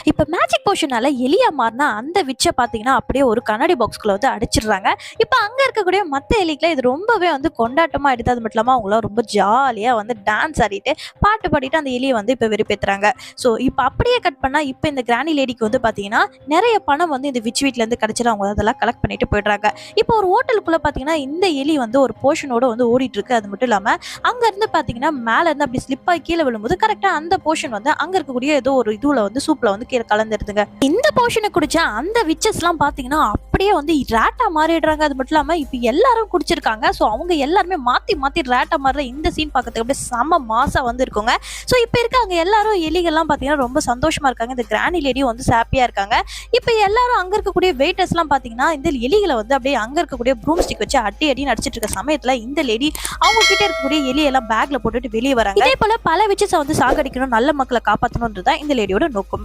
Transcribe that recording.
இப்ப மேஜிக் போஷனால எலியா மாறினா அந்த விட்ச பார்த்தீங்கன்னா, அப்படியே ஒரு கண்ணாடி பாக்ஸ்குள்ள வந்து அடைச்சிடுறாங்க. இப்ப அங்க இருக்கக்கூடிய மத்த எலிக்குலாம் இது ரொம்பவே வந்து கொண்டாட்டமா எடுத்து, அது மட்டும் இல்லாம அவங்கலாம் ரொம்ப ஜாலியா வந்து டான்ஸ் ஆடிட்டு, பாட்டு பாடிட்டு அந்த எலிய வந்து இப்ப வெறுப்பேத்துறாங்க. ஸோ இப்ப அப்படியே கட் பண்ணா, இப்ப இந்த கிரானி லேடிக்கு வந்து பார்த்தீங்கன்னா, நெறைய பணம் வந்து இந்த விட்ச் வீட்ல இருந்து கிடைச்சிடும். அவங்க அதெல்லாம் கலெக்ட் பண்ணிட்டு போயிடுறாங்க. இப்போ ஒரு ஹோட்டலுக்குள்ள பார்த்தீங்கன்னா, இந்த எலி வந்து ஒரு போர்ஷனோட வந்து ஓடிட்டு இருக்கு. அது மட்டும் இல்லாம, அங்க இருந்து பார்த்தீங்கன்னா, மேல இருந்து அப்படி ஸ்லிப் ஆகி கீழ விழும்போது, கரெக்ட்டா அந்த போர்ஷன் வந்து அங்க இருக்கக்கூடிய ஏதோ ஒரு இதுல வந்து சூப்ல வந்து கீழ கலந்துருதுங்க. இந்த போர்ஷனை குடிச்ச அந்த விச்சஸ்லாம் பார்த்தீங்கன்னா, அப்படியே வந்து ராட்டா மாறிடுறாங்க. அது மட்டும் இல்லாம இப்ப எல்லாரும் குடிச்சிருக்காங்க. ஸோ அவங்க எல்லாருமே மாத்தி மாத்தி ராட்டா மாறுற இந்த சீன் பார்க்கறதுக்கு அப்படியே செம மாஸா வந்து இருக்குங்க. ஸோ இப்ப இருக்க எல்லாரும் எலிகள்லாம் பார்த்தீங்கன்னா ரொம்ப சந்தோஷமா இருக்காங்க. இந்த கிரானி லேடியும் வந்து ஹாப்பியா இருக்காங்க. இப்ப எல்லாரும் அங்க இருக்கக்கூடிய வெயிட்டர்ஸ்லாம் பார்த்தீங்கன்னா, இந்த எலிகளை வந்து அப்படியே அங்க இருக்கக்கூடிய ப்ரூம் ஸ்டிக் வச்சு அடி அடின்னு அடிச்சிட்டு இருக்க சமயத்துல இந்த லேடி அவங்க கிட்ட இருக்கக்கூடிய எலியெல்லாம் பேக்ல போட்டுட்டு வெளியே வராங்க. இதே போல பல விச்சஸை வந்து சாகடிக்கணும், நல்ல மக்களை காப்பாற்றணும்ன்றதான் இந்த லேடியோட நோக்கம்.